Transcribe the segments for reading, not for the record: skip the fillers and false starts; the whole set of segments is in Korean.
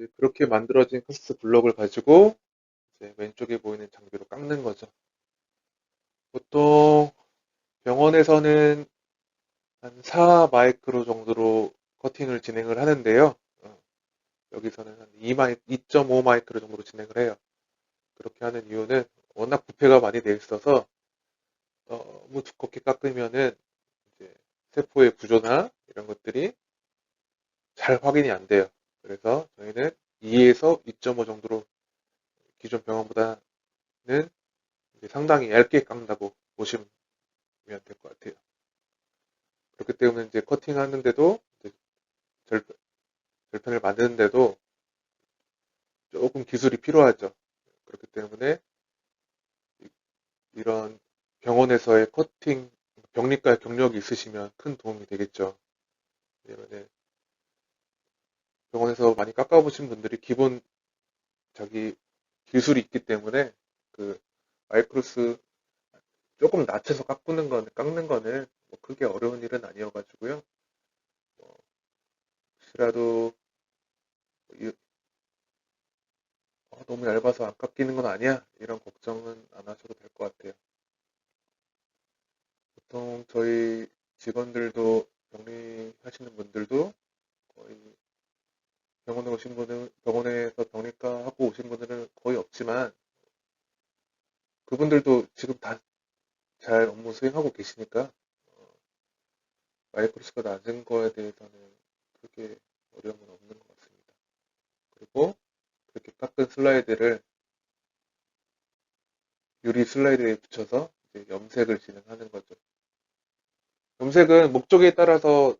이제 그렇게 만들어진 카스트 블럭을 가지고 이제 왼쪽에 보이는 장비로 깎는 거죠. 보통 병원에서는 한 4 마이크로 정도로 커팅을 진행을 하는데요. 여기서는 한 2.5 마이크로 정도로 진행을 해요. 그렇게 하는 이유는 워낙 부피가 많이 돼 있어서 너무 두껍게 깎으면은 이제 세포의 구조나 이런 것들이 잘 확인이 안 돼요. 그래서 저희는 2에서 2.5 정도로 기존 병원보다는 이제 상당히 얇게 깎는다고 보시면 될 것 같아요. 그렇기 때문에 이제 커팅하는데도 이제 절, 절편을 만드는데도 조금 기술이 필요하죠. 그렇기 때문에 이런 병원에서의 커팅 병리과 경력이 있으시면 큰 도움이 되겠죠. 왜냐면 병원에서 많이 깎아보신 분들이 기본 자기 기술이 있기 때문에 그 마이크로스 조금 낮춰서 깎는 거는 뭐 크게 어려운 일은 아니어가지고요. 혹시라도 너무 얇아서 안 깎이는 건 아니야? 이런 걱정은 안 하셔도 될 것 같아요. 보통 저희 직원들도 병리하시는 분들도 거의 병원에서 병리과 하고 오신 분들은 거의 없지만 그분들도 지금 다 잘 업무 수행하고 계시니까 마이크로스가 낮은 거에 대해서는 크게 어려움은 없는 것 같습니다. 그리고 그렇게 깎은 슬라이드를 유리 슬라이드에 붙여서 이제 염색을 진행하는 거죠. 염색은 목적에 따라서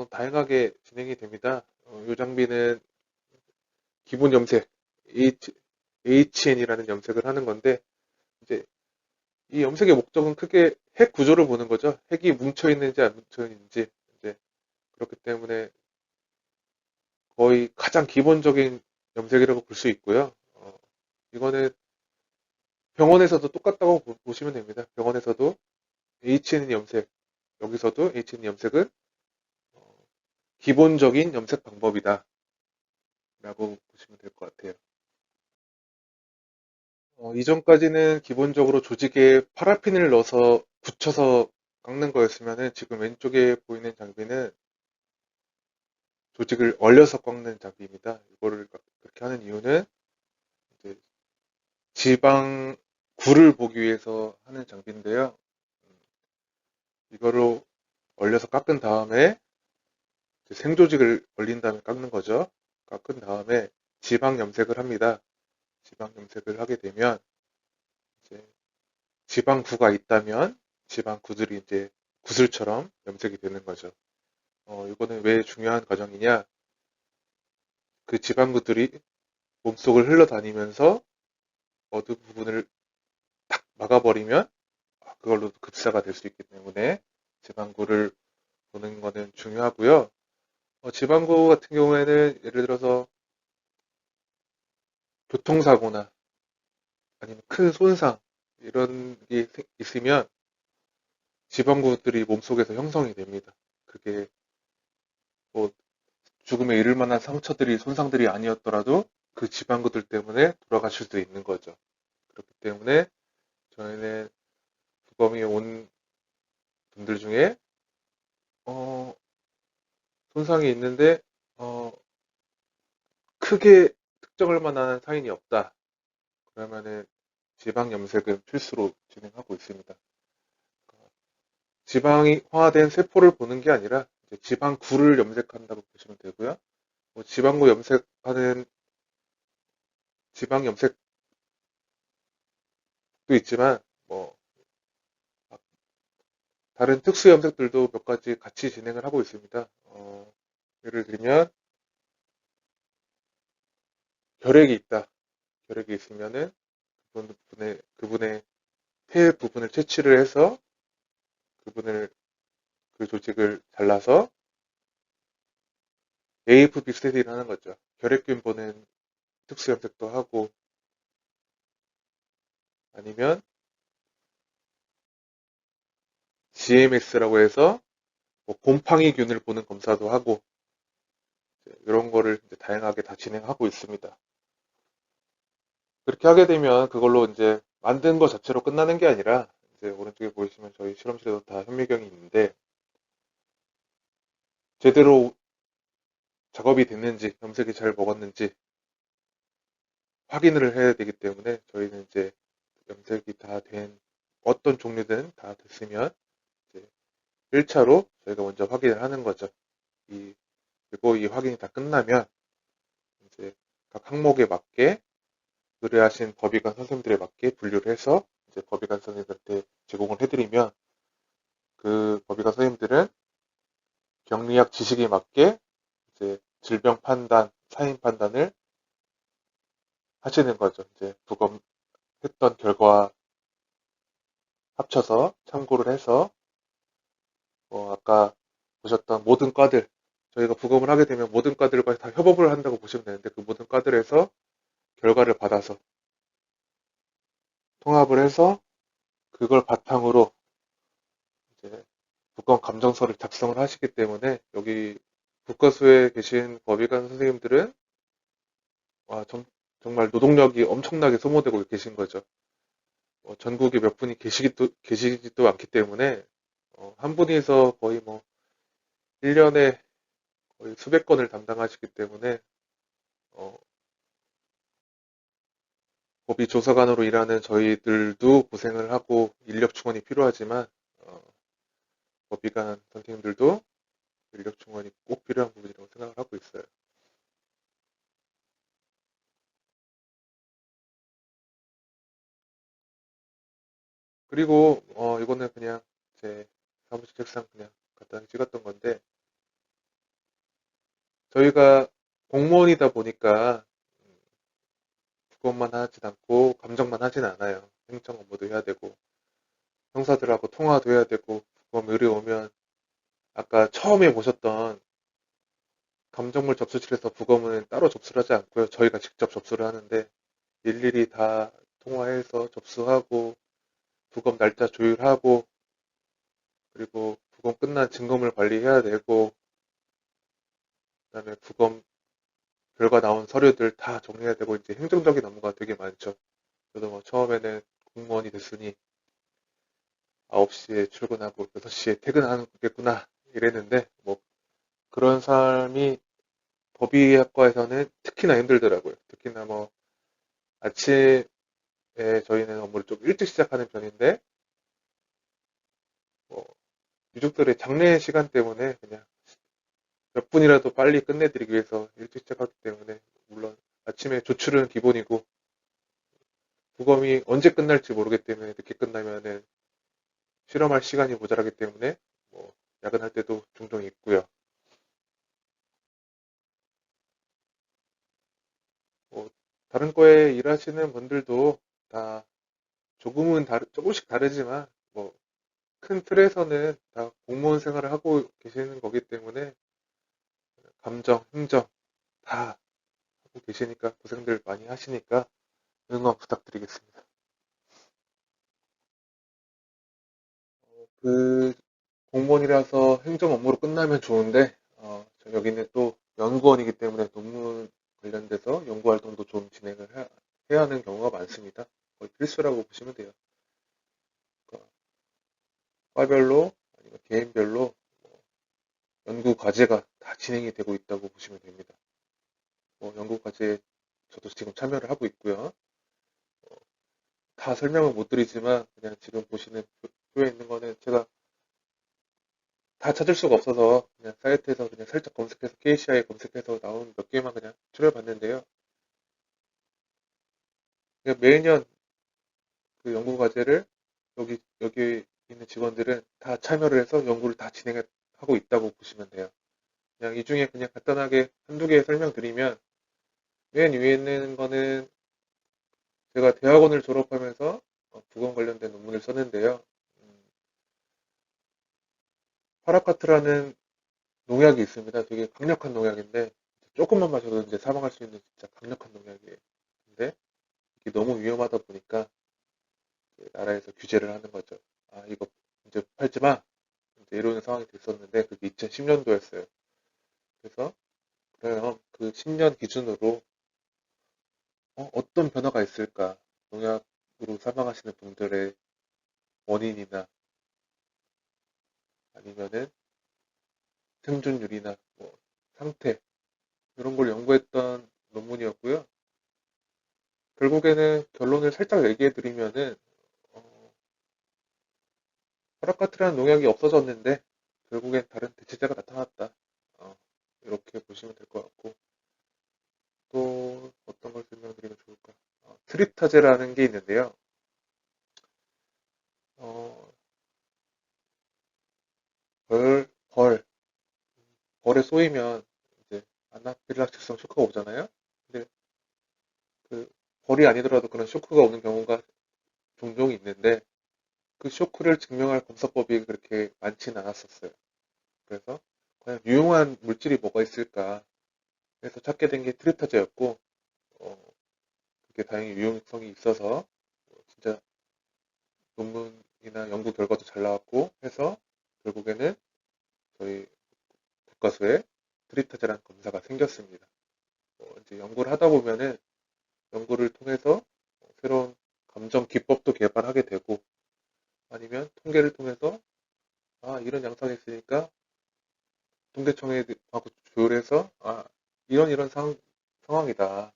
다양하게 진행이 됩니다. 이 장비는 기본 염색 HN이라는 염색을 하는 건데 이제 이 염색의 목적은 크게 핵 구조를 보는 거죠. 핵이 뭉쳐 있는지 안 뭉쳐 있는지 이제 그렇기 때문에 거의 가장 기본적인 염색이라고 볼 수 있고요. 이거는 병원에서도 똑같다고 보시면 됩니다. 병원에서도 HN 염색 여기서도 HN 염색은 어, 기본적인 염색 방법이다 라고 보시면 될 것 같아요. 이전까지는 기본적으로 조직에 파라핀을 넣어서 붙여서 깎는 거였으면은 지금 왼쪽에 보이는 장비는 조직을 얼려서 깎는 장비입니다. 이거를 그렇게 하는 이유는 이제 지방굴을 보기 위해서 하는 장비인데요. 이거로 얼려서 깎은 다음에 생조직을 얼린 다음에 깎는 거죠. 깎은 다음에 지방 염색을 합니다. 지방 염색을 하게 되면 이제 지방구가 있다면 지방구들이 이제 구슬처럼 염색이 되는 거죠. 이거는 왜 중요한 과정이냐? 그 지방구들이 몸속을 흘러다니면서 어느 부분을 탁 막아버리면 그걸로 급사가 될 수 있기 때문에 지방구를 보는 거는 중요하고요. 지방구 같은 경우에는 예를 들어서 교통사고나 아니면 큰 손상 이런 게 있으면 지방구들이 몸속에서 형성이 됩니다. 그게 뭐 죽음에 이를 만한 상처들이 손상들이 아니었더라도 그 지방구들 때문에 돌아가실 수도 있는 거죠. 그렇기 때문에 저희는 부검이 온 분들 중에 어, 손상이 있는데 어, 크게 특정할 만한 사인이 없다. 그러면은 지방 염색은 필수로 진행하고 있습니다. 지방화된 세포를 보는 게 아니라 이제 지방구를 염색한다고 보시면 되고요. 지방구 염색하는 지방 염색도 있지만 뭐 다른 특수 염색들도 몇 가지 같이 진행을 하고 있습니다. 예를 들면 결핵이 있다. 결핵이 있으면은 그분의 폐 부분을 채취를 해서 그분을 그 조직을 잘라서 AFP 스테디를 하는 거죠. 결핵균 보는 특수 염색도 하고 아니면 GMS라고 해서 뭐 곰팡이균을 보는 검사도 하고 이런 거를 이제 다양하게 다 진행하고 있습니다. 그렇게 하게 되면 그걸로 이제 만든 것 자체로 끝나는 게 아니라 이제 오른쪽에 보이시면 저희 실험실에도 다 현미경이 있는데 제대로 작업이 됐는지 염색이 잘 먹었는지 확인을 해야 되기 때문에 저희는 이제 염색이 다 된 어떤 종류든 다 됐으면 이제 1차로 저희가 먼저 확인을 하는 거죠. 그리고 이 확인이 다 끝나면 이제 각 항목에 맞게 의뢰하신 법의관 선생님들에 맞게 분류를 해서 이제 법의관 선생님들한테 제공을 해드리면 그 법의관 선생님들은 병리학 지식에 맞게 이제 질병 판단, 사인 판단을 하시는 거죠. 이제 부검했던 결과 합쳐서 참고를 해서 아까 보셨던 모든 과들 저희가 부검을 하게 되면 모든 과들과 다 협업을 한다고 보시면 되는데 그 모든 과들에서 결과를 받아서 통합을 해서 그걸 바탕으로 이제 부검 감정서를 작성을 하시기 때문에 여기 국과수에 계신 법의관 선생님들은 와, 정말 노동력이 엄청나게 소모되고 계신 거죠. 전국에 몇 분이 계시지도 않기 때문에 한 분이서 거의 1년에 거의 수백 건을 담당하시기 때문에 어, 법의 조사관으로 일하는 저희들도 고생을 하고 인력 충원이 필요하지만 법의관 선생님들도 인력 충원이 꼭 필요한 부분이라고 생각을 하고 있어요. 그리고 이거는 그냥 제 사무실 책상 그냥 간단히 찍었던 건데 저희가 공무원이다 보니까 그것만 하진 않고 감정만 하진 않아요. 행정 업무도 해야 되고 형사들하고 통화도 해야 되고 부검 의뢰 오면 아까 처음에 보셨던 감정물 접수실에서 부검은 따로 접수를 하지 않고요. 저희가 직접 접수를 하는데 일일이 다 통화해서 접수하고 부검 날짜 조율하고 그리고 부검 끝난 증거물 관리해야 되고 그다음에 부검 결과 나온 서류들 다 정리해야 되고 이제 행정적인 업무가 되게 많죠. 저도 처음에는 공무원이 됐으니 9시에 출근하고 6시에 퇴근하겠구나 이랬는데 그런 삶이 법의학과에서는 특히나 힘들더라고요. 특히나 아침에 저희는 업무를 좀 일찍 시작하는 편인데 뭐 유족들의 장례 시간 때문에 그냥 몇 분이라도 빨리 끝내드리기 위해서 일찍 시작하기 때문에 물론 아침에 조출은 기본이고 부검이 언제 끝날지 모르기 때문에 늦게 끝나면은 실험할 시간이 모자라기 때문에 야근할 때도 종종 있고요. 다른 과에 일하시는 분들도 다 조금씩 다르지만 큰 틀에서는 다 공무원 생활을 하고 계시는 거기 때문에 감정, 행정 다 하고 계시니까 고생들 많이 하시니까 응원 부탁드리겠습니다. 그 공무원이라서 행정 업무로 끝나면 좋은데 여기는 또 연구원이기 때문에 논문 관련돼서 연구 활동도 좀 진행을 해야 하는 경우가 많습니다. 거의 필수라고 보시면 돼요. 그러니까 과별로 아니면 개인별로 연구 과제가 다 진행이 되고 있다고 보시면 됩니다. 연구 과제 저도 지금 참여를 하고 있고요. 다 설명은 못 드리지만 그냥 지금 보시는 표에 있는 거는 제가 다 찾을 수가 없어서 그냥 사이트에서 그냥 살짝 검색해서 KCI 검색해서 나온 몇 개만 그냥 추려봤는데요. 그냥 매년 그 연구 과제를 여기 있는 직원들은 다 참여를 해서 연구를 다 진행하고 있다고 보시면 돼요. 그냥 이 중에 그냥 간단하게 한두 개 설명드리면 맨 위에 있는 거는 제가 대학원을 졸업하면서 부검 관련된 논문을 썼는데요. 파라카트라는 농약이 있습니다. 되게 강력한 농약인데 조금만 마셔도 이제 사망할 수 있는 진짜 강력한 농약이에요. 근데 이게 너무 위험하다 보니까 나라에서 규제를 하는 거죠. 아, 이거 이제 팔지 마. 이제 이러는 상황이 됐었는데 그게 2010년도였어요. 그래서 그래요. 그 10년 기준으로 어떤 변화가 있을까? 농약으로 사망하시는 분들의 원인이나 아니면은 생존율이나 뭐 상태 이런 걸 연구했던 논문이었고요. 결국에는 결론을 살짝 얘기해 드리면은 어, 파라카트라는 농약이 없어졌는데 결국엔 다른 대체제가 나타났다. 어, 이렇게 보시면 될 것 같고 또 어떤 걸 설명드리면 좋을까? 트립타제라는 게 있는데요. 어, 벌, 벌, 벌에 쏘이면 이제 아나필락시성 쇼크가 오잖아요. 근데 그 벌이 아니더라도 그런 쇼크가 오는 경우가 종종 있는데 그 쇼크를 증명할 검사법이 그렇게 많지는 않았었어요. 그래서 과연 유용한 물질이 뭐가 있을까 해서 찾게 된 게 트립타제였고 그게 다행히 유용성이 있어서 진짜 논문이나 연구 결과도 잘 나왔고 해서 결국에는 저희 국가수에 트립타제라는 검사가 생겼습니다. 이제 연구를 하다 보면은 연구를 통해서 새로운 감정 기법도 개발하게 되고 아니면 통계를 통해서 이런 양상이 있으니까 통계청하고 조율해서 이런 상황이다.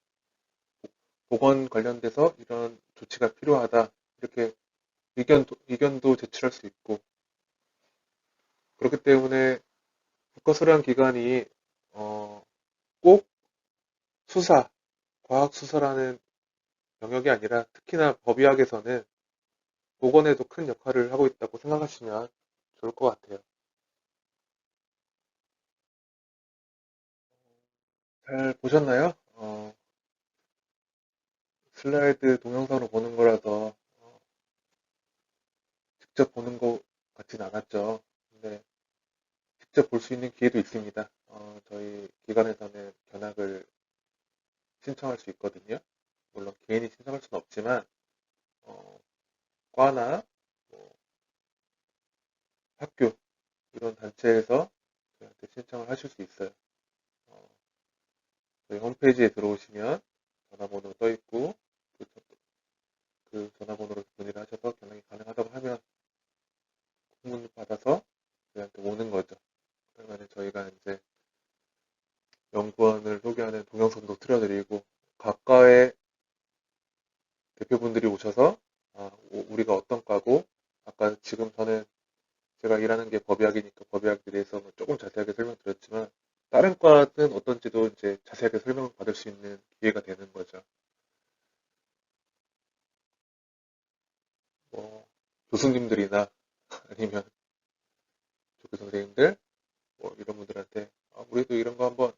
보건 관련돼서 이런 조치가 필요하다. 이렇게 의견도 제출할 수 있고 그렇기 때문에 국가수련 기관이 어, 꼭 수사, 과학 수사라는 영역이 아니라 특히나 법의학에서는 보건에도 큰 역할을 하고 있다고 생각하시면 좋을 것 같아요. 잘 보셨나요? 슬라이드 동영상으로 보는 거라서 직접 보는 것 같진 않았죠. 근데 직접 볼 수 있는 기회도 있습니다. 저희 기관에서는 견학을 신청할 수 있거든요. 물론 개인이 신청할 수는 없지만 어, 과나 뭐 학교 이런 단체에서 저희한테 신청을 하실 수 있어요. 어, 저희 홈페이지에 들어오시면 전화번호 떠 있고 그, 그 전화번호로 문의를 하셔서 견학이 가능하다고 하면 공문 받아서 저희한테 오는 거죠. 그러면 저희가 이제 연구원을 소개하는 동영상도 틀어드리고 각과의 대표분들이 오셔서 우리가 어떤 과고 아까 지금 저는 제가 일하는 게 법의학이니까 법의학에 대해서 조금 자세하게 설명드렸지만 다른 과는 어떤지도 이제 자세하게 설명을 받을 수 있는 기회가 되는 거죠. 뭐 교수님들이나 아니면 조교 선생님들 뭐 이런 분들한테 우리도 이런 거 한번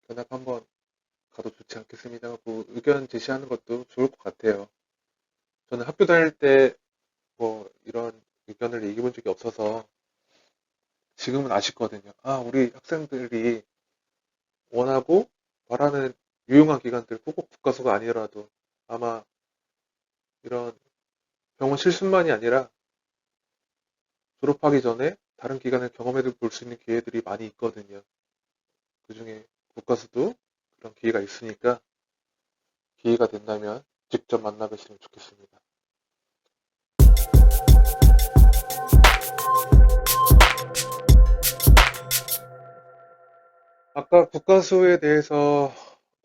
견학 한번 가도 좋지 않겠습니다 하고 의견 제시하는 것도 좋을 것 같아요. 저는 학교 다닐 때 뭐 이런 의견을 얘기해 본 적이 없어서 지금은 아쉽거든요. 우리 학생들이 원하고 바라는 유용한 기관들 꼭 국가수가 아니더라도 아마 이런 병원 실습만이 아니라 졸업하기 전에 다른 기관을 경험해 볼 수 있는 기회들이 많이 있거든요. 그중에 국가수도 그런 기회가 있으니까 기회가 된다면 직접 만나보시면 좋겠습니다. 아까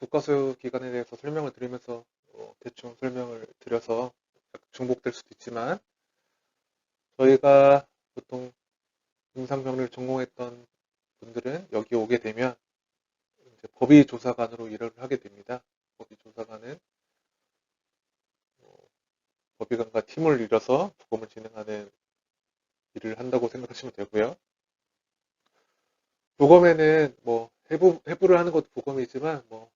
국가수 기관에 대해서 설명을 드리면서 대충 설명을 드려서 중복될 수도 있지만 저희가 보통 임상병리를 전공했던 분들은 여기 오게 되면 이제 법의조사관으로 일을 하게 됩니다. 법의조사관은 법의관과 팀을 이뤄서 부검을 진행하는 일을 한다고 생각하시면 되고요. 부검에는 뭐 해부를 하는 것도 부검이지만 뭐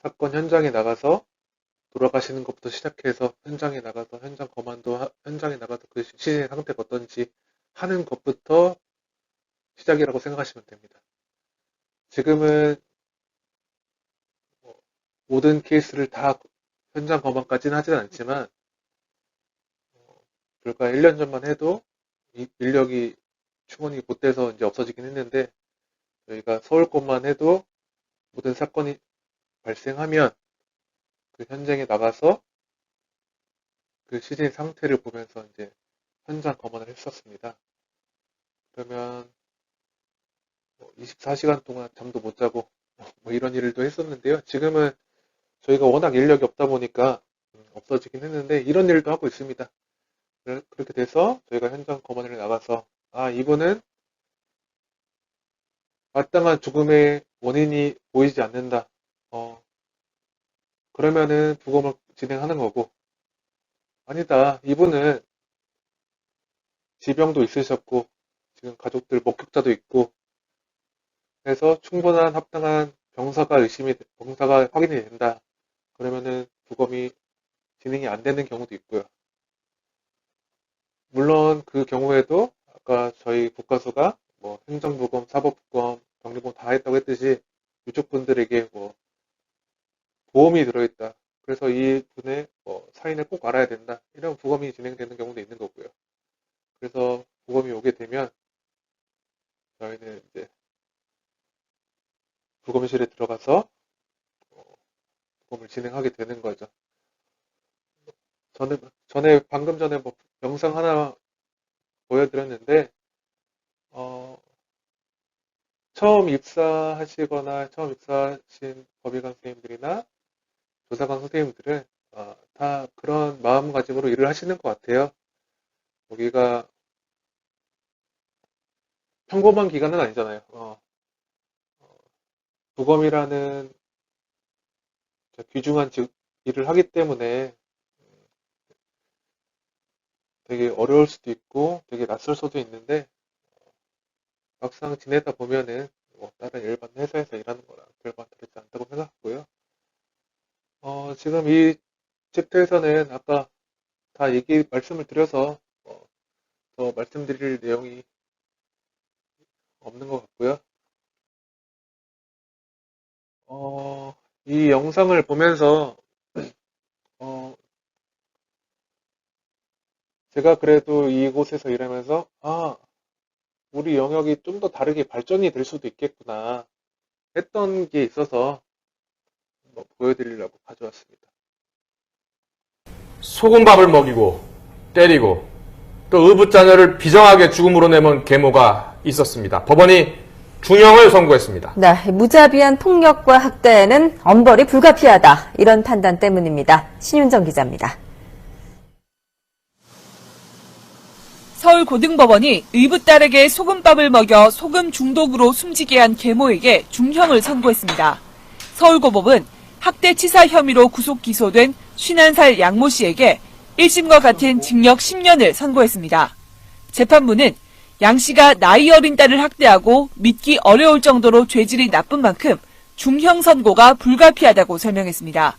사건 현장에 나가서 돌아가시는 것부터 시작해서 현장에 나가서 현장에 나가서 그 시신의 상태가 어떤지 하는 것부터 시작이라고 생각하시면 됩니다. 지금은 뭐 모든 케이스를 다 현장 검안까지는 하진 않지만 불과 1년 전만 해도 인력이 충원이 못 돼서 이제 없어지긴 했는데, 저희가 서울 것만 해도 모든 사건이 발생하면 그 현장에 나가서 그 시신 상태를 보면서 이제 현장 검안을 했었습니다. 그러면 24시간 동안 잠도 못 자고 뭐 이런 일도 했었는데요. 지금은 저희가 워낙 인력이 없다 보니까 없어지긴 했는데 이런 일도 하고 있습니다. 그렇게 돼서 저희가 현장 검안을 나가서 이분은 마땅한 죽음의 원인이 보이지 않는다. 그러면은 부검을 진행하는 거고, 아니다. 이분은 지병도 있으셨고 지금 가족들 목격자도 있고 해서 충분한 합당한 병사가 확인이 된다. 그러면은 부검이 진행이 안 되는 경우도 있고요. 물론 그 경우에도 아까 저희 국가수가 뭐 행정부검, 사법부검, 병리부검 다 했다고 했듯이 유족분들에게 뭐 보험이 들어있다. 그래서 이 분의 사인을 꼭 알아야 된다. 이런 부검이 진행되는 경우도 있는 거고요. 그래서 부검이 오게 되면 저희는 이제 부검실에 들어가서 부검을 진행하게 되는 거죠. 방금 전에 뭐 영상 하나 보여드렸는데, 처음 입사하신 법의관 선생님들이나 조사관 선생님들은 다 그런 마음가짐으로 일을 하시는 것 같아요. 여기가 평범한 기관은 아니잖아요. 부검이라는 귀중한 일을 하기 때문에 되게 어려울 수도 있고 되게 낯설 수도 있는데 막상 지내다 보면은 다른 일반 회사에서 일하는 거랑 별반 다르지 않다고 생각하고요. 지금 이 챕터에서는 아까 다 말씀을 드려서 더 말씀드릴 내용이 없는 것 같고요. 이 영상을 보면서 제가 그래도 이곳에서 일하면서 우리 영역이 좀 더 다르게 발전이 될 수도 있겠구나 했던 게 있어서 보여드리려고 가져왔습니다. 소금밥을 먹이고 때리고 또 의붓자녀를 비정하게 죽음으로 내몬 계모가 있었습니다. 법원이 중형을 선고했습니다. 네, 무자비한 폭력과 학대에는 엄벌이 불가피하다. 이런 판단 때문입니다. 신윤정 기자입니다. 서울고등법원이 의붓딸에게 소금밥을 먹여 소금 중독으로 숨지게 한 계모에게 중형을 선고했습니다. 서울고법은 학대치사 혐의로 구속 기소된 51살 양모 씨에게 1심과 같은 징역 10년을 선고했습니다. 재판부는 양 씨가 나이 어린 딸을 학대하고 믿기 어려울 정도로 죄질이 나쁜 만큼 중형 선고가 불가피하다고 설명했습니다.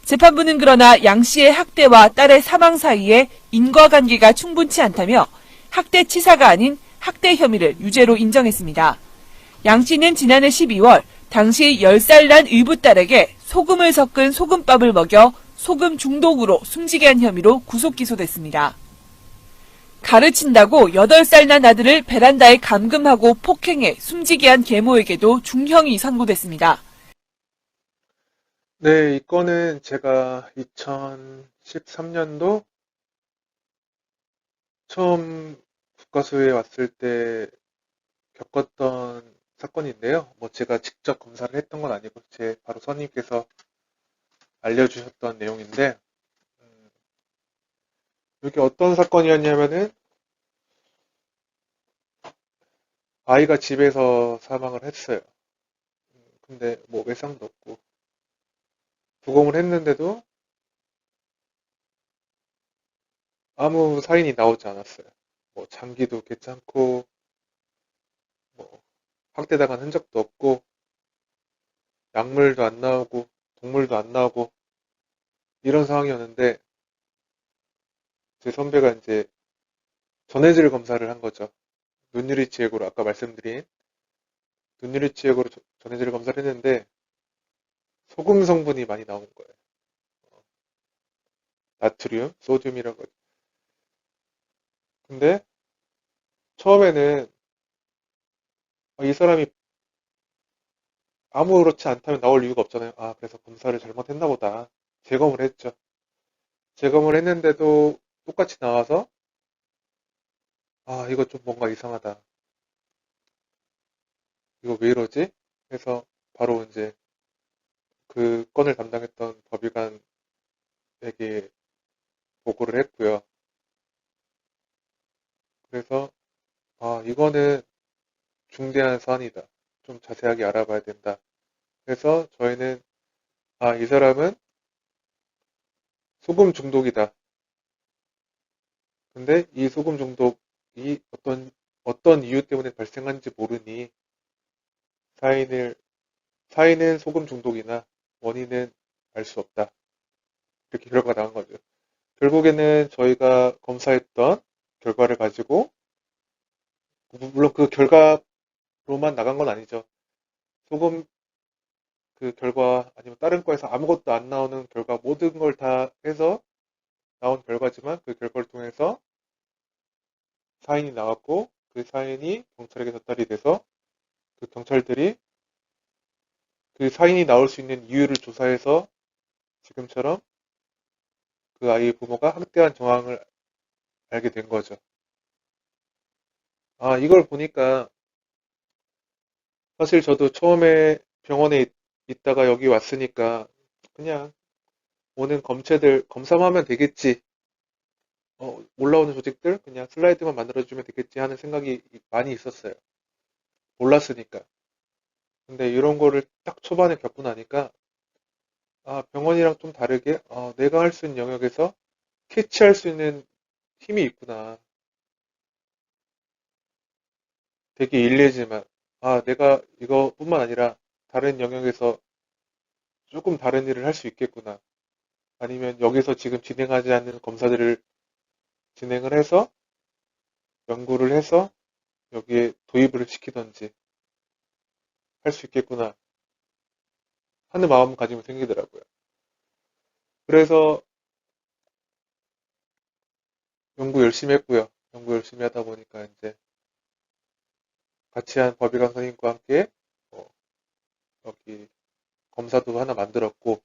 재판부는 그러나 양 씨의 학대와 딸의 사망 사이에 인과관계가 충분치 않다며 학대치사가 아닌 학대 혐의를 유죄로 인정했습니다. 양 씨는 지난해 12월 당시 10살 난 의붓딸에게 소금을 섞은 소금밥을 먹여 소금 중독으로 숨지게 한 혐의로 구속 기소됐습니다. 가르친다고 8살 난 아들을 베란다에 감금하고 폭행해 숨지게 한 계모에게도 중형이 선고됐습니다. 네, 이 건은 제가 2013년도 처음 국가수에 왔을 때 겪었던 사건인데요. 제가 직접 검사를 했던 건 아니고 제 바로 선임께서 알려주셨던 내용인데, 이게 어떤 사건이었냐면은 아이가 집에서 사망을 했어요. 근데 외상도 없고 부검을 했는데도 아무 사인이 나오지 않았어요. 장기도 괜찮고 학대당한 흔적도 없고 약물도 안 나오고 동물도 안 나오고 이런 상황이었는데 제 선배가 이제 전해질 검사를 한 거죠. 눈유리치액으로 아까 말씀드린 눈유리치액으로 전해질 검사를 했는데 소금 성분이 많이 나온 거예요. 나트륨, 소듐이라고. 근데 처음에는 이 사람이 아무렇지 않다면 나올 이유가 없잖아요. 그래서 검사를 잘못했나 보다. 재검을 했죠. 재검을 했는데도 똑같이 나와서, 이거 좀 뭔가 이상하다. 이거 왜 이러지? 해서 바로 이제 그 건을 담당했던 법의관에게 보고를 했고요. 그래서, 이거는 중대한 사안이다. 좀 자세하게 알아봐야 된다. 그래서 저희는, 이 사람은 소금 중독이다. 근데 이 소금 중독이 어떤 이유 때문에 발생한지 모르니 사인은 소금 중독이나 원인은 알 수 없다. 이렇게 결과가 나온 거죠. 결국에는 저희가 검사했던 결과를 가지고, 물론 그 결과로만 나간 건 아니죠. 소금 그 결과 아니면 다른 과에서 아무것도 안 나오는 결과 모든 걸 다 해서 나온 결과지만 그 결과를 통해서 사인이 나왔고 그 사인이 경찰에게 전달이 돼서 그 경찰들이 그 사인이 나올 수 있는 이유를 조사해서 지금처럼 그 아이의 부모가 학대한 정황을 알게 된 거죠. 이걸 보니까 사실 저도 처음에 병원에 있다가 여기 왔으니까 그냥 오는 검체들 검사만 하면 되겠지. 올라오는 조직들 그냥 슬라이드만 만들어주면 되겠지 하는 생각이 많이 있었어요. 몰랐으니까. 근데 이런 거를 딱 초반에 겪고 나니까 병원이랑 좀 다르게 내가 할 수 있는 영역에서 캐치할 수 있는 힘이 있구나. 되게 일례지만 내가 이거뿐만 아니라 다른 영역에서 조금 다른 일을 할 수 있겠구나. 아니면 여기서 지금 진행하지 않는 검사들을 진행을 해서 연구를 해서 여기에 도입을 시키던지 할 수 있겠구나 하는 마음가짐이 생기더라고요. 그래서 연구 열심히 했고요. 연구 열심히 하다 보니까 이제 같이 한 법의관 선생님과 함께 여기 검사도 하나 만들었고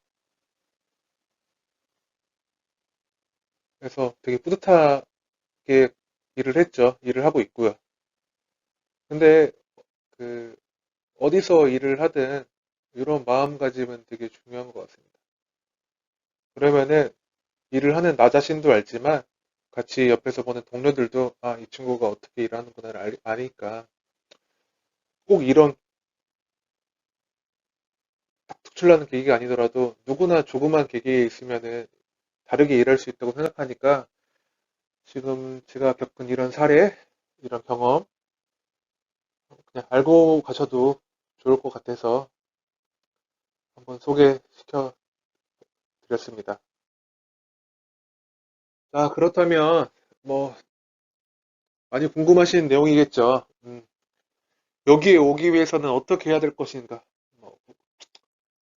그래서 되게 뿌듯하게 일을 했죠. 일을 하고 있고요. 근데 그 어디서 일을 하든 이런 마음가짐은 되게 중요한 것 같습니다. 그러면은 일을 하는 나 자신도 알지만 같이 옆에서 보는 동료들도 이 친구가 어떻게 일하는구나를 아니까 꼭 이런 딱 특출나는 계기가 아니더라도 누구나 조그만 계기에 있으면은 다르게 일할 수 있다고 생각하니까 지금 제가 겪은 이런 사례, 이런 경험 그냥 알고 가셔도 좋을 것 같아서 한번 소개시켜 드렸습니다. 자, 그렇다면 뭐 많이 궁금하신 내용이겠죠. 여기에 오기 위해서는 어떻게 해야 될 것인가? 뭐,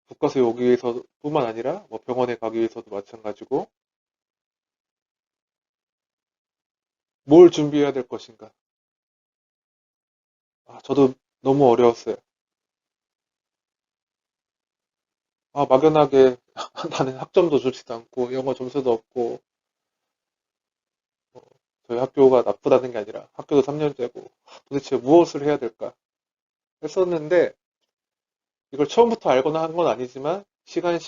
국가서에 오기 위해서뿐만 아니라 뭐 병원에 가기 위해서도 마찬가지고 뭘 준비해야 될 것인가? 저도 너무 어려웠어요. 막연하게 나는 학점도 좋지도 않고 영어 점수도 없고 어, 저희 학교가 나쁘다는 게 아니라 학교도 3년제고 도대체 무엇을 해야 될까 했었는데 이걸 처음부터 알거나 한 건 아니지만 시간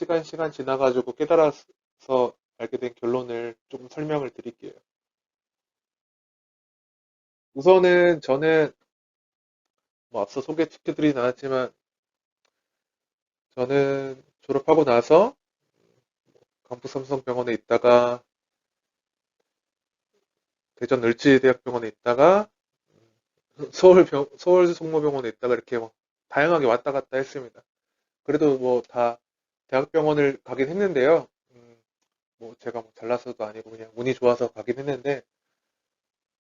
지나가지고 깨달아서 알게 된 결론을 조금 설명을 드릴게요. 우선은 저는 뭐 앞서 소개시켜드리진 않았지만 저는 졸업하고 나서 강북삼성병원에 있다가 대전 을지대학병원에 있다가 서울 성모병원에 있다가 이렇게 뭐 다양하게 왔다 갔다 했습니다. 그래도 뭐 다 대학병원을 가긴 했는데요. 뭐 제가 뭐 잘나서도 아니고 그냥 운이 좋아서 가긴 했는데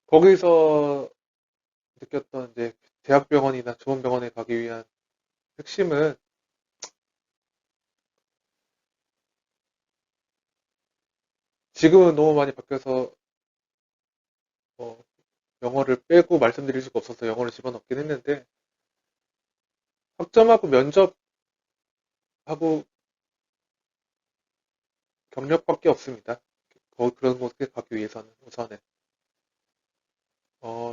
거기서 느꼈던 이제 대학병원이나 좋은 병원에 가기 위한 핵심은 지금은 너무 많이 바뀌어서 뭐 영어를 빼고 말씀드릴 수가 없어서 영어를 집어넣긴 했는데 학점하고 면접하고 경력밖에 없습니다. 그런 곳에 가기 위해서는 우선은.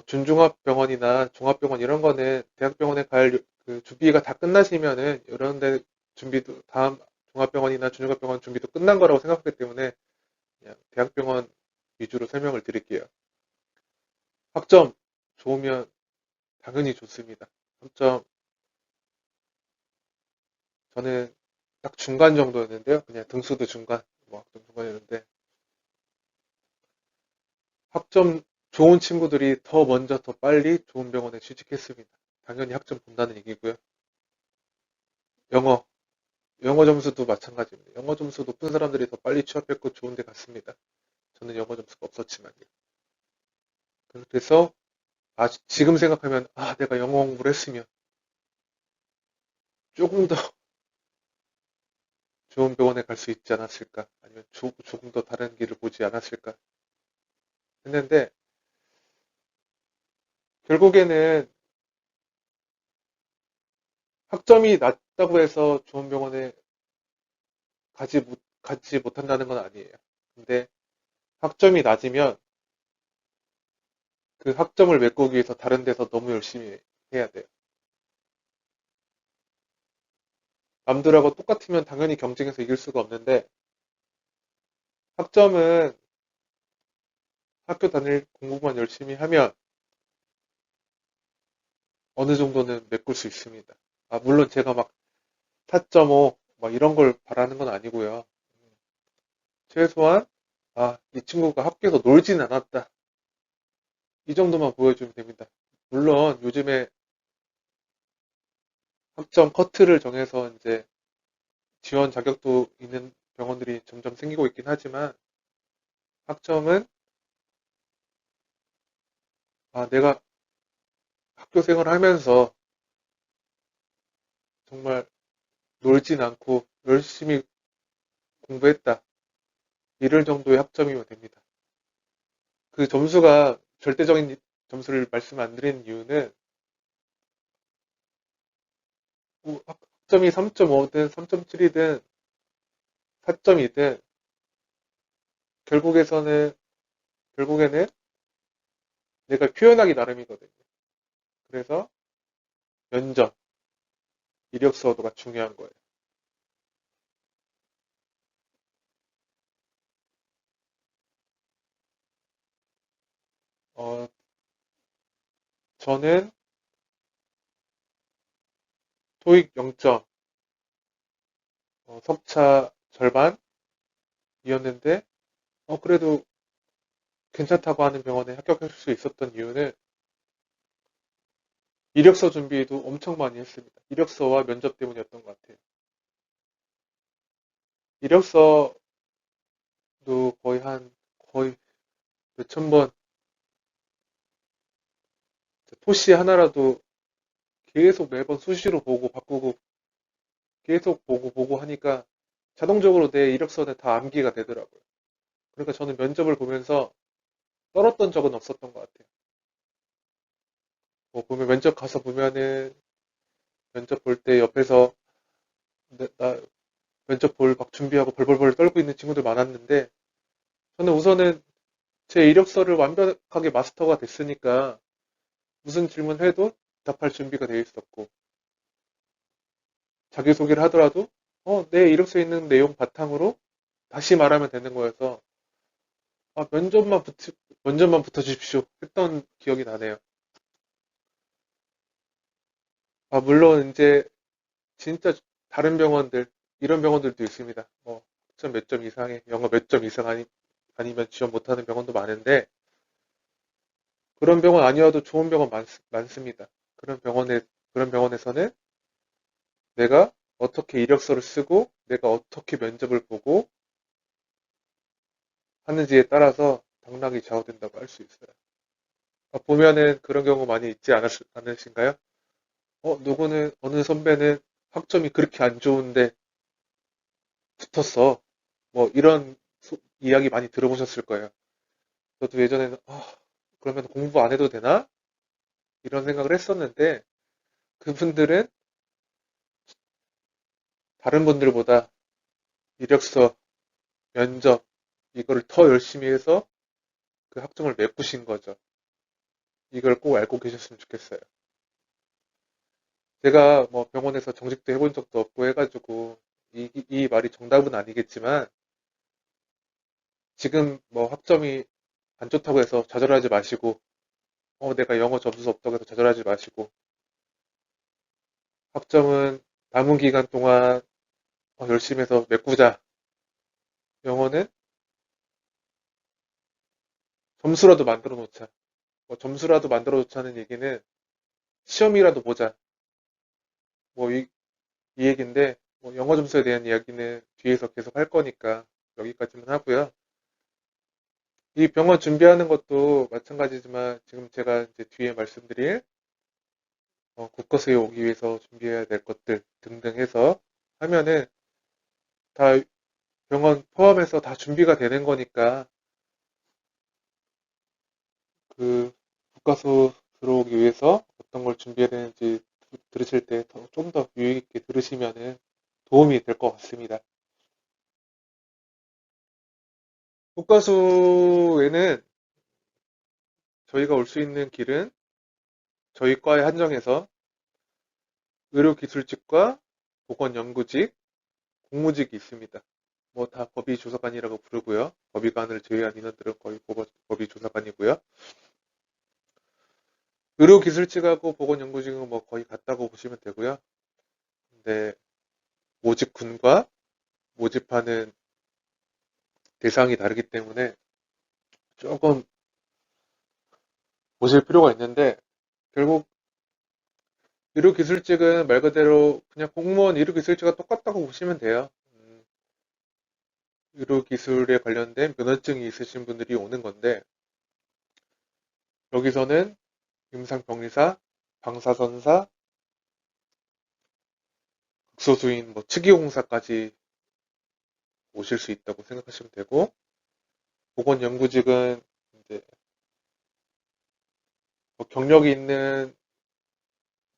준종합병원이나 종합병원 이런 거는 대학병원에 갈 그 준비가 다 끝나시면은 이런 데 준비도 다음 종합병원이나 준종합병원 준비도 끝난 거라고 생각하기 때문에 그냥 대학병원 위주로 설명을 드릴게요. 학점 좋으면 당연히 좋습니다. 학점 저는 딱 중간 정도였는데요. 그냥 등수도 중간, 뭐 학점 중간이었는데 학점 좋은 친구들이 더 먼저 더 빨리 좋은 병원에 취직했습니다. 당연히 학점 본다는 얘기고요. 영어 점수도 마찬가지입니다. 영어 점수 높은 사람들이 더 빨리 취업했고 좋은 데 갔습니다. 저는 영어 점수가 없었지만요. 그래서 지금 생각하면 내가 영어 공부를 했으면 조금 더 좋은 병원에 갈 수 있지 않았을까? 아니면 조금 더 다른 길을 보지 않았을까? 했는데 결국에는 학점이 낮다고 해서 좋은 병원에 가지 못한다는 건 아니에요. 근데 학점이 낮으면 그 학점을 메꾸기 위해서 다른 데서 너무 열심히 해야 돼요. 남들하고 똑같으면 당연히 경쟁해서 이길 수가 없는데 학점은 학교 다닐 공부만 열심히 하면 어느 정도는 메꿀 수 있습니다. 물론 제가 막 4.5 막 이런 걸 바라는 건 아니고요. 최소한 이 친구가 학교에서 놀진 않았다. 이 정도만 보여주면 됩니다. 물론 요즘에 학점 커트를 정해서 이제 지원 자격도 있는 병원들이 점점 생기고 있긴 하지만 학점은 내가 학교 생활을 하면서 정말 놀진 않고 열심히 공부했다. 이럴 정도의 학점이면 됩니다. 그 점수가 절대적인 점수를 말씀 안 드리는 이유는 학점이 3.5든 3.7이든 4점이든 결국에는 내가 표현하기 나름이거든요. 그래서 면접, 이력서도가 중요한 거예요. 저는 토익 0점, 석차 절반이었는데 그래도 괜찮다고 하는 병원에 합격할 수 있었던 이유는 이력서 준비도 엄청 많이 했습니다. 이력서와 면접 때문이었던 것 같아요. 이력서도 거의 몇천 번, 토시 하나라도 계속 매번 수시로 보고 바꾸고 계속 보고 하니까 자동적으로 내 이력서는 다 암기가 되더라고요. 그러니까 저는 면접을 보면서 떨었던 적은 없었던 것 같아요. 보면 면접 가서 보면은 면접 볼 때 옆에서 나 면접 볼 막 준비하고 벌벌벌 떨고 있는 친구들 많았는데 저는 우선은 제 이력서를 완벽하게 마스터가 됐으니까 무슨 질문해도 답할 준비가 되어 있었고 자기소개를 하더라도 내 이력서에 있는 내용 바탕으로 다시 말하면 되는 거여서 면접만 붙어주십시오 했던 기억이 나네요. 물론 이제 진짜 다른 병원들 이런 병원들도 있습니다. 학점 몇 점 이상에 영어 몇 점 이상 아니면 지원 못하는 병원도 많은데 그런 병원 아니어도 좋은 병원 많습니다. 그런 병원에서는 내가 어떻게 이력서를 쓰고 내가 어떻게 면접을 보고 하는지에 따라서 당락이 좌우된다고 할 수 있어요. 보면은 그런 경우 많이 있지 않으신가요? 누구는 어느 선배는 학점이 그렇게 안 좋은데 붙었어. 뭐 이런 이야기 많이 들어보셨을 거예요. 저도 예전에는 그러면 공부 안 해도 되나? 이런 생각을 했었는데 그분들은 다른 분들보다 이력서, 면접, 이거를 더 열심히 해서 그 학점을 메꾸신 거죠. 이걸 꼭 알고 계셨으면 좋겠어요. 제가 뭐 병원에서 정직도 해본 적도 없고 해가지고 이 말이 정답은 아니겠지만 지금 뭐 학점이 안 좋다고 해서 좌절하지 마시고 내가 영어 점수 없다고 해서 좌절하지 마시고 학점은 남은 기간 동안 열심히 해서 메꾸자. 영어는 점수라도 만들어 놓자. 점수라도 만들어 놓자는 얘기는 시험이라도 보자. 이 얘기인데 영어 점수에 대한 이야기는 뒤에서 계속 할 거니까 여기까지만 하고요. 이 병원 준비하는 것도 마찬가지지만 지금 제가 이제 뒤에 말씀드릴 국가수에 오기 위해서 준비해야 될 것들 등등 해서 하면은 다 병원 포함해서 다 준비가 되는 거니까 그 국가수 들어오기 위해서 어떤 걸 준비해야 되는지 들으실 때 좀 더 유익 있게 들으시면은 도움이 될 것 같습니다. 국가수에는 저희가 올 수 있는 길은 저희 과에 한정해서 의료기술직과 보건연구직, 공무직이 있습니다. 뭐 다 법의조사관이라고 부르고요. 법의관을 제외한 인원들은 거의 법의조사관이고요. 의료기술직하고 보건연구직은 뭐 거의 같다고 보시면 되고요. 근데 모집군과 모집하는 대상이 다르기 때문에 조금 보실 필요가 있는데 결국 의료기술직은 말 그대로 그냥 공무원 의료기술직과 똑같다고 보시면 돼요. 의료기술에 관련된 면허증이 있으신 분들이 오는 건데 여기서는 임상병리사, 방사선사, 극소수인 측이공사까지 오실 수 있다고 생각하시면 되고 보건연구직은 이제 경력이 있는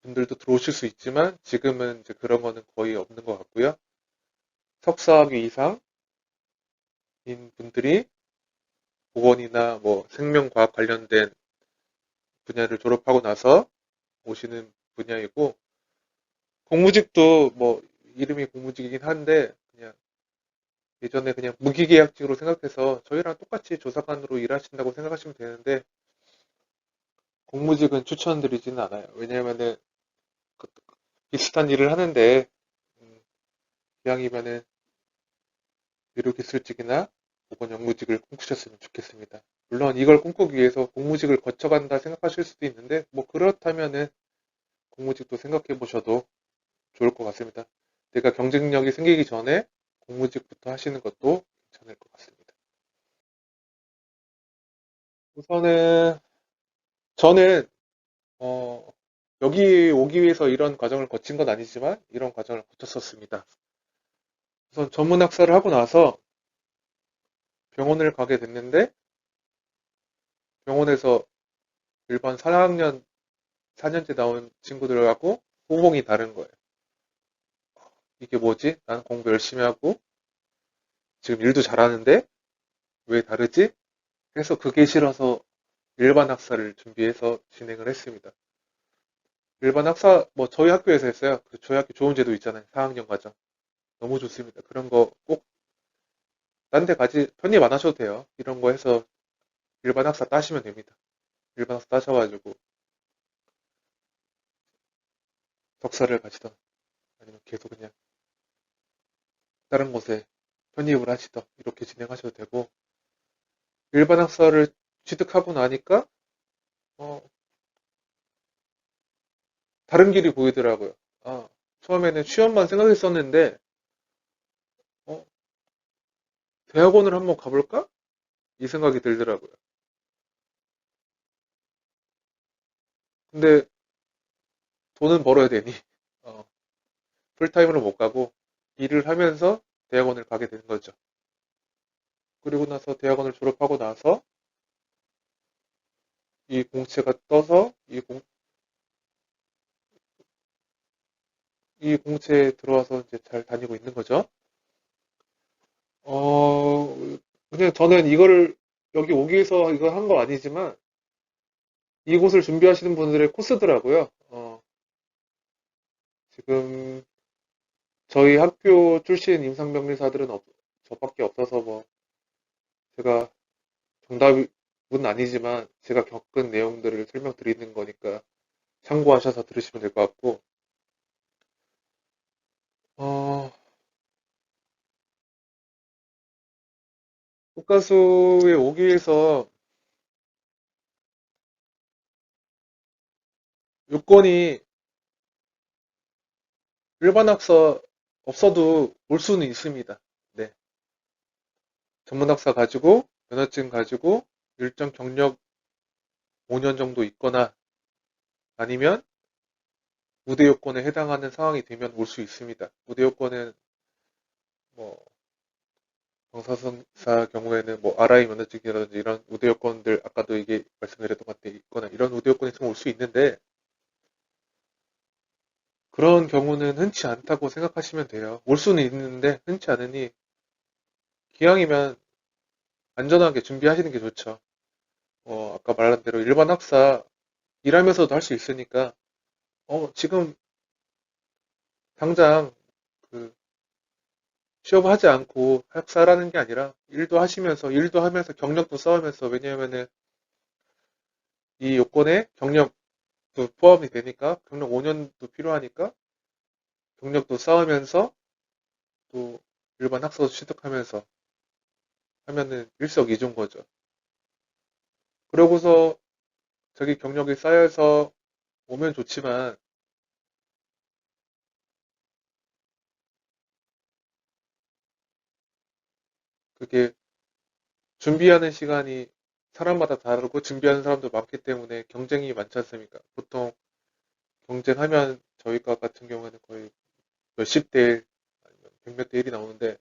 분들도 들어오실 수 있지만 지금은 이제 그런 거는 거의 없는 것 같고요. 석사학위 이상인 분들이 보건이나 생명과학 관련된 분야를 졸업하고 나서 오시는 분야이고 공무직도 이름이 공무직이긴 한데 그냥 예전에 그냥 무기계약직으로 생각해서 저희랑 똑같이 조사관으로 일하신다고 생각하시면 되는데 공무직은 추천드리지는 않아요. 왜냐하면은 비슷한 일을 하는데 기왕이면은 의료기술직이나 보건연구직을 꿈꾸셨으면 좋겠습니다. 물론 이걸 꿈꾸기 위해서 공무직을 거쳐간다 생각하실 수도 있는데 그렇다면은 공무직도 생각해 보셔도 좋을 것 같습니다. 내가 경쟁력이 생기기 전에 공무직부터 하시는 것도 괜찮을 것 같습니다. 우선은 저는 여기 오기 위해서 이런 과정을 거친 건 아니지만 이런 과정을 거쳤었습니다. 우선 전문학사를 하고 나서 병원을 가게 됐는데 병원에서 일반 4학년, 4년제 나온 친구들하고 호봉이 다른 거예요. 이게 뭐지? 나는 공부 열심히 하고 지금 일도 잘하는데 왜 다르지? 그래서 그게 싫어서 일반 학사를 준비해서 진행을 했습니다. 일반 학사 저희 학교에서 했어요. 저희 학교 좋은 제도 있잖아요. 4학년 과정. 너무 좋습니다. 그런 거 꼭 딴 데 가지 편입 안 하셔도 돼요. 이런 거 해서 일반 학사 따시면 됩니다. 일반 학사 따셔가지고 석사를 가시던 아니면 계속 그냥 다른 곳에 편입을 하시던 이렇게 진행하셔도 되고 일반 학사를 취득하고 나니까 다른 길이 보이더라고요. 처음에는 취업만 생각했었는데 대학원을 한번 가볼까? 이 생각이 들더라고요. 근데 돈은 벌어야 되니 풀타임으로 못 가고 일을 하면서 대학원을 가게 되는 거죠. 그리고 나서 대학원을 졸업하고 나서 이 공채가 떠서 이 공채에 들어와서 이제 잘 다니고 있는 거죠. 그냥 저는 이거를 여기 오기 위해서 이거 한 거 아니지만 이곳을 준비하시는 분들의 코스더라고요. 지금 저희 학교 출신 임상병리사들은 저밖에 없어서 뭐 제가 정답은 아니지만 제가 겪은 내용들을 설명드리는 거니까 참고하셔서 들으시면 될 것 같고, 국가수에 오기 위해서 요건이 일반 학사 없어도 올 수는 있습니다. 네. 전문 학사 가지고 면허증 가지고 일정 경력 5년 정도 있거나 아니면 우대 요건에 해당하는 상황이 되면 올 수 있습니다. 우대 요건은 뭐 경사선사 경우에는 뭐 RI 면허증이라든지 이런 우대 요건들 아까도 이게 말씀드렸던 것 같아 있거나 이런 우대 요건이 있으면 올 수 있는데 그런 경우는 흔치 않다고 생각하시면 돼요. 올 수는 있는데 흔치 않으니 기왕이면 안전하게 준비하시는 게 좋죠. 아까 말한 대로 일반 학사 일하면서도 할 수 있으니까 지금 당장 그 취업하지 않고 학사라는 게 아니라 일도 하면서 경력도 쌓으면서 왜냐하면은 이 요건에 경력도 포함이 되니까 경력 5년도 필요하니까 경력도 쌓으면서 또 일반 학사도 취득하면서 하면은 일석이조인 거죠. 그러고서 자기 경력이 쌓여서 오면 좋지만 그게 준비하는 시간이 사람마다 다르고 준비하는 사람도 많기 때문에 경쟁이 많지 않습니까? 보통 경쟁하면 저희과 같은 경우에는 거의 몇십 대 1, 아니면 백몇 대 1이 나오는데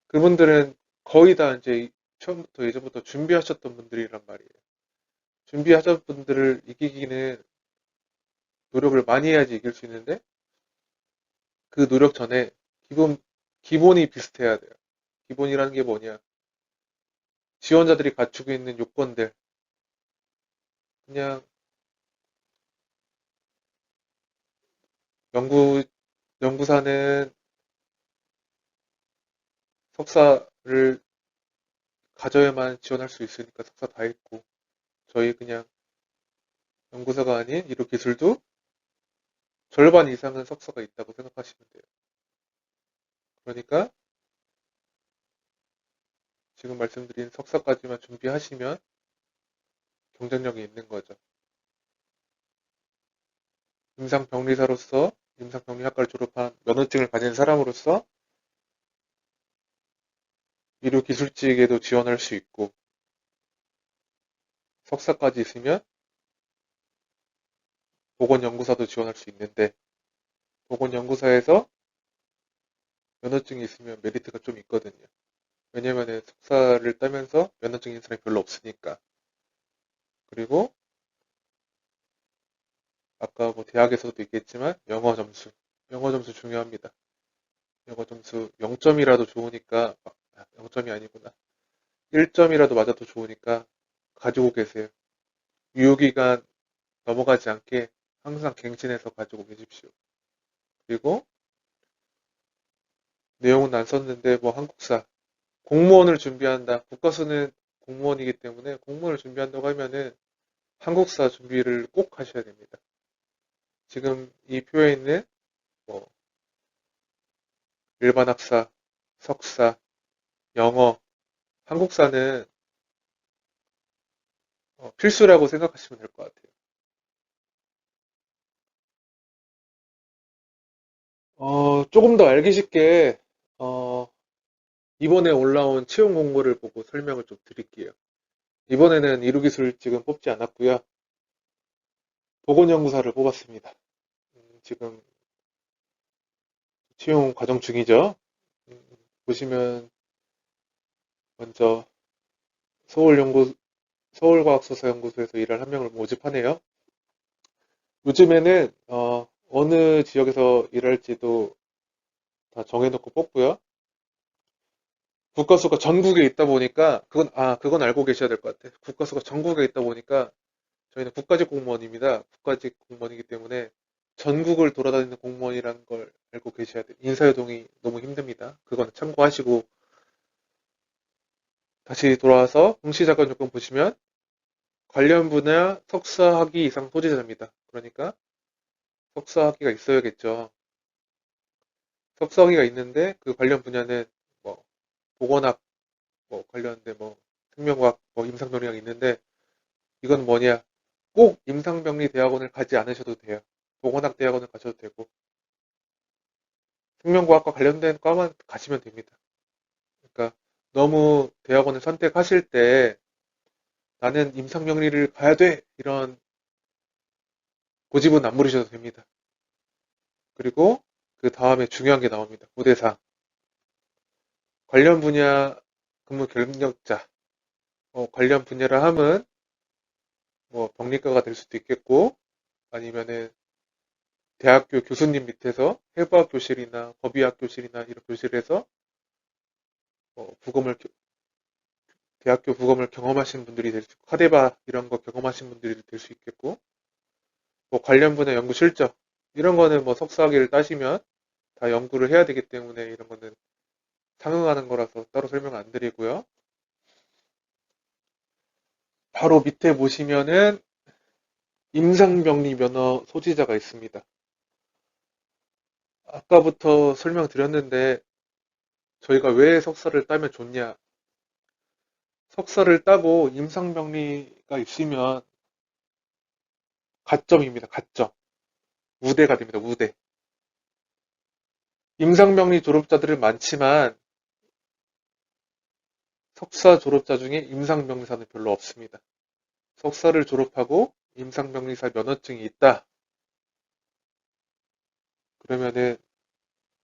그분들은 거의 다 이제 처음부터 예전부터 준비하셨던 분들이란 말이에요. 준비하셨던 분들을 이기기는 노력을 많이 해야지 이길 수 있는데 그 노력 전에 기본이 비슷해야 돼요. 기본이라는 게 뭐냐? 지원자들이 갖추고 있는 요건들. 그냥 연구사는 석사를 가져야만 지원할 수 있으니까 석사 다 했고, 저희 그냥 연구사가 아닌 이로기술도 절반 이상은 석사가 있다고 생각하시면 돼요. 그러니까 지금 말씀드린 석사까지만 준비하시면 경쟁력이 있는 거죠. 임상병리사로서 임상병리학과를 졸업한 면허증을 가진 사람으로서 의료기술직에도 지원할 수 있고 석사까지 있으면 보건연구사도 지원할 수 있는데 보건연구사에서 면허증이 있으면 메리트가 좀 있거든요. 왜냐면 석사를 따면서 면허증 있는 사람이 별로 없으니까. 그리고 아까 뭐 대학에서도 있겠지만 영어 점수 중요합니다. 영어 점수 0점이라도 좋으니까 0점이 아니구나. 1점이라도 맞아도 좋으니까 가지고 계세요. 유효기간 넘어가지 않게 항상 갱신해서 가지고 계십시오. 그리고 내용은 안 썼는데 뭐 한국사 공무원을 준비한다. 국가수는 공무원이기 때문에 공무원을 준비한다고 하면은 한국사 준비를 꼭 하셔야 됩니다. 지금 이 표에 있는 뭐 일반 학사, 석사, 영어, 한국사는 필수라고 생각하시면 될 것 같아요. 조금 더 알기 쉽게 이번에 올라온 채용 공고를 보고 설명을 좀 드릴게요. 이번에는 이루기술직은 뽑지 않았고요. 보건연구사를 뽑았습니다. 지금 채용 과정 중이죠. 보시면 먼저 서울과학수사연구소에서 일할 한 명을 모집하네요. 요즘에는 어느 지역에서 일할지도 다 정해놓고 뽑고요. 국가수가 전국에 있다 보니까, 그건 알고 계셔야 될 것 같아요. 국가수가 전국에 있다 보니까, 저희는 국가직 공무원입니다. 국가직 공무원이기 때문에 전국을 돌아다니는 공무원이라는 걸 알고 계셔야 돼요. 인사이동이 너무 힘듭니다. 그건 참고하시고, 다시 돌아와서 응시자격 요건 보시면, 관련 분야 석사학위 이상 소지자입니다. 그러니까, 석사학위가 있어야겠죠. 석사학위가 있는데, 그 관련 분야는 뭐, 보건학, 뭐, 관련된 뭐, 생명과학, 뭐, 임상병리학이 있는데, 이건 뭐냐? 꼭 임상병리 대학원을 가지 않으셔도 돼요. 보건학 대학원을 가셔도 되고, 생명과학과 관련된 과만 가시면 됩니다. 그러니까 너무 대학원을 선택하실 때 나는 임상병리를 가야 돼! 이런 고집은 안 부리셔도 됩니다. 그리고 그 다음에 중요한 게 나옵니다. 우대사. 관련 분야 근무 경력자. 관련 분야라 함은 뭐 병리과가 될 수도 있겠고, 아니면은 대학교 교수님 밑에서 해부학 교실이나 법의학 교실이나 이런 교실에서 부검을 대학교 부검을 경험하신 분들이 될 수 있고, 카데바 이런 거 경험하신 분들이 될 수 있겠고, 뭐 관련 분야 연구 실적 이런 거는 뭐 석사학위를 따시면 다 연구를 해야 되기 때문에 이런 거는 상응하는 거라서 따로 설명 안 드리고요. 바로 밑에 보시면은 임상병리 면허 소지자가 있습니다. 아까부터 설명드렸는데 저희가 왜 석사를 따면 좋냐? 석사를 따고 임상병리가 있으면 가점입니다. 가점. 우대가 됩니다. 우대. 임상병리 졸업자들은 많지만 석사 졸업자 중에 임상병리사는 별로 없습니다. 석사를 졸업하고 임상병리사 면허증이 있다. 그러면은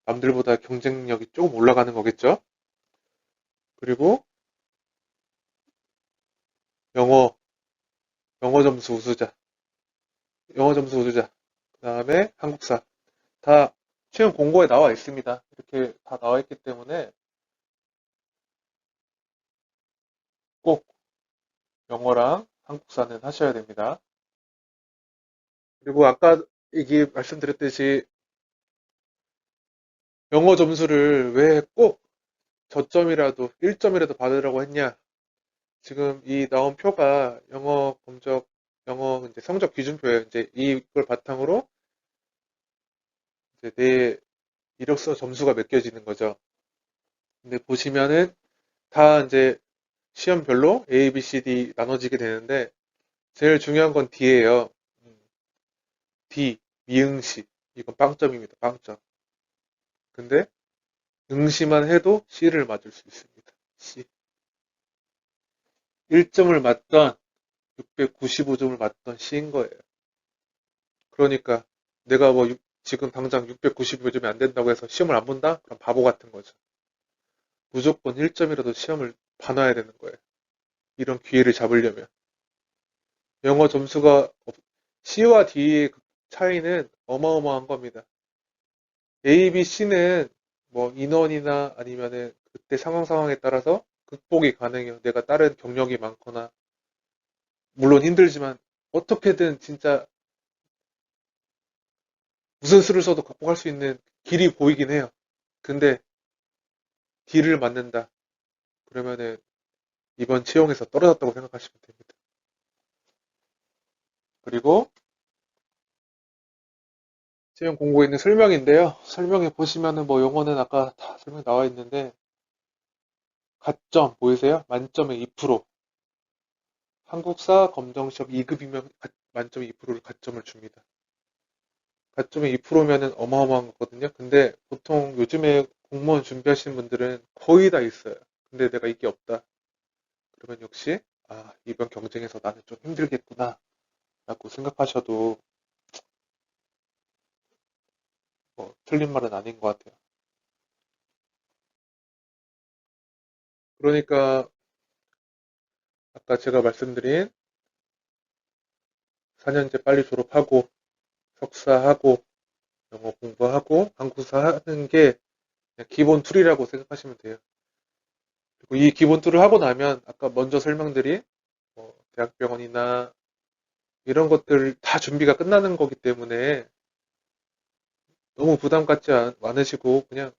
남들보다 경쟁력이 조금 올라가는 거겠죠? 그리고 영어, 영어 점수 우수자, 그 다음에 한국사. 다 시험 공고에 나와 있습니다. 이렇게 다 나와 있기 때문에 꼭 영어랑 한국사는 하셔야 됩니다. 그리고 아까 얘기 말씀드렸듯이 영어 점수를 왜 꼭 저점이라도 1점이라도 받으라고 했냐? 지금 이 나온 표가 영어 검적, 영어 이제 성적 기준표예요. 이제 이걸 바탕으로 이제 내 이력서 점수가 매겨지는 거죠. 근데 보시면은 다 이제 시험별로 A, B, C, D 나눠지게 되는데 제일 중요한 건 D예요. D, 미응시. 이건 빵점입니다. 빵점. 근데 응시만 해도 C를 맞을 수 있습니다. C. 1점을 맞던 695점을 맞던 C인 거예요. 그러니까 내가 뭐 지금 당장 695점이 안 된다고 해서 시험을 안 본다? 그럼 바보 같은 거죠. 무조건 1점이라도 시험을 봐놔야 되는 거예요. 이런 기회를 잡으려면. 영어 점수가 C와 D의 차이는 어마어마한 겁니다. A, B, C는 뭐 인원이나 아니면은 그때 상황에 따라서 극복이 가능해요. 내가 다른 경력이 많거나 물론 힘들지만 어떻게든 진짜 무슨 수를 써도 극복할 수 있는 길이 보이긴 해요. 근데 D를 맞는다. 그러면은 이번 채용에서 떨어졌다고 생각하시면 됩니다. 그리고 채용 공고에 있는 설명인데요. 설명에 보시면은 뭐 용어는 아까 다 설명 나와 있는데 가점 보이세요? 만점에 2%. 한국사 검정시험 2급이면 만점에 2%를 가점을 줍니다. 가점에 2%면은 어마어마한 거거든요. 근데 보통 요즘에 공무원 준비하시는 분들은 거의 다 있어요. 근데 내가 이게 없다. 그러면 역시 이번 경쟁에서 나는 좀 힘들겠구나 라고 생각하셔도 뭐 틀린 말은 아닌 것 같아요. 그러니까 아까 제가 말씀드린 4년제 빨리 졸업하고 석사하고 영어 공부하고 한국사 하는 게 그냥 기본 툴이라고 생각하시면 돼요. 그리고 이 기본 툴을 하고 나면 아까 먼저 설명드린 대학병원이나 이런 것들 다 준비가 끝나는 거기 때문에 너무 부담 갖지 않으시고 그냥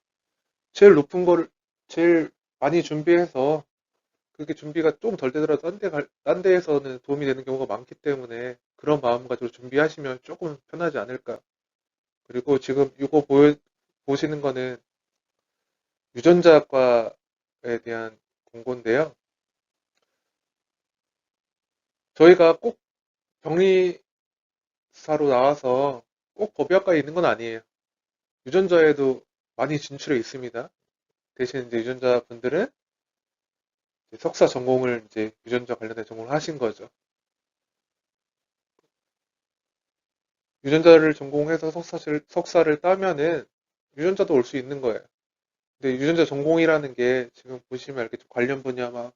제일 높은 거를 제일 많이 준비해서 그게 준비가 좀 덜 되더라도 딴 데에서는 도움이 되는 경우가 많기 때문에 그런 마음가짐으로 준비하시면 조금 편하지 않을까. 그리고 지금 이거 보시는 거는 유전자과에 대한 공고인데요. 저희가 꼭 병리사로 나와서 꼭 법의학과에 있는 건 아니에요. 유전자에도 많이 진출해 있습니다. 대신 이제 유전자분들은 석사 전공을 이제 유전자 관련된 전공을 하신 거죠. 유전자를 전공해서 석사를 따면은 유전자도 올 수 있는 거예요. 근데 유전자 전공이라는 게 지금 보시면 이렇게 좀 관련 분야 막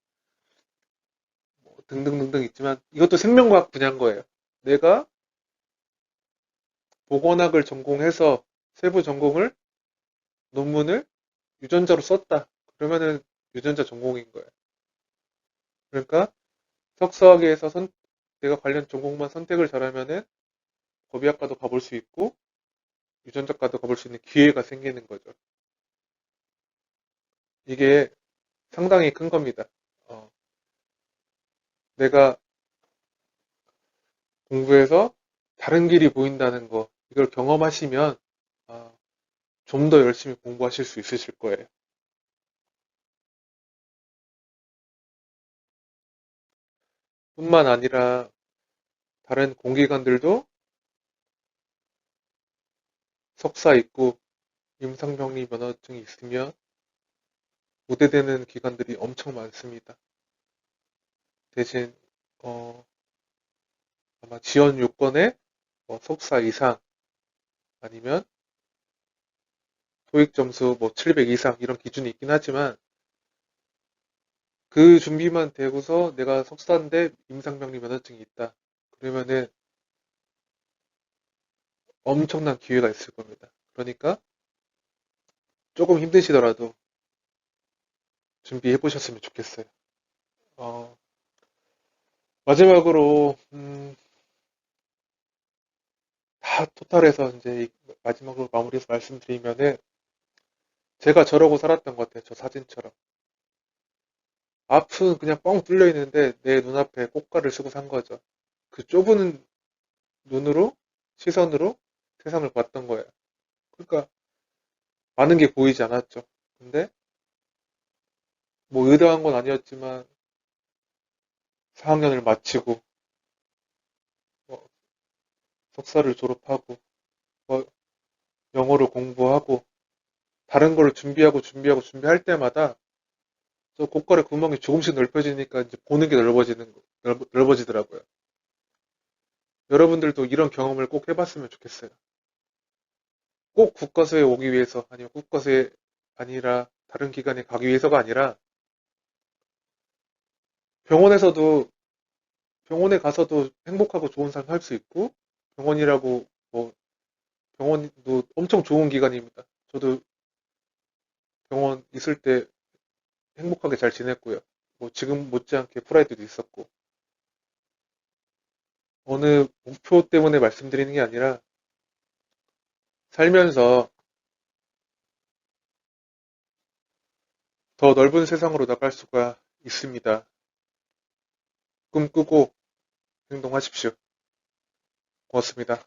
등등등등 있지만 이것도 생명과학 분야인 거예요. 내가 보건학을 전공해서 세부 전공을 논문을 유전자로 썼다. 그러면은 유전자 전공인 거예요. 그러니까 석사학위에서 내가 관련 전공만 선택을 잘하면은 법의학과도 가볼 수 있고 유전자과도 가볼 수 있는 기회가 생기는 거죠. 이게 상당히 큰 겁니다. 내가 공부해서 다른 길이 보인다는 거 이걸 경험하시면 좀 더 열심히 공부하실 수 있으실 거예요. 뿐만 아니라 다른 공기관들도 석사 있고 임상병리 면허증이 있으면 우대되는 기관들이 엄청 많습니다. 대신 아마 지원 요건에 석사 이상 아니면 토익 점수 700 이상 이런 기준이 있긴 하지만 그 준비만 되고서 내가 석사인데 임상병리 면허증이 있다. 그러면은 엄청난 기회가 있을 겁니다. 그러니까 조금 힘드시더라도 준비해 보셨으면 좋겠어요. 마지막으로 다 토탈해서 이제 마지막으로 마무리해서 말씀드리면은 제가 저러고 살았던 것 같아요. 저 사진처럼. 앞은 그냥 뻥 뚫려 있는데 내 눈앞에 꽃가를 쓰고 산 거죠. 그 좁은 눈으로, 시선으로 세상을 봤던 거예요. 그러니까 많은 게 보이지 않았죠. 근데 뭐 의도한 건 아니었지만 4학년을 마치고 석사를 졸업하고 영어를 공부하고 다른 걸 준비할 때마다 저 꽃가루 구멍이 조금씩 넓혀지니까 이제 보는 게 넓어지더라고요. 여러분들도 이런 경험을 꼭 해봤으면 좋겠어요. 꼭 국가수에 오기 위해서 아니면 국가수에 아니라 다른 기관에 가기 위해서가 아니라 병원에 가서도 행복하고 좋은 삶 살 수 있고 병원도 엄청 좋은 기관입니다. 저도 병원 있을 때 행복하게 잘 지냈고요. 지금 못지않게 프라이드도 있었고 어느 목표 때문에 말씀드리는 게 아니라 살면서 더 넓은 세상으로 나갈 수가 있습니다. 꿈꾸고 행동하십시오. 고맙습니다.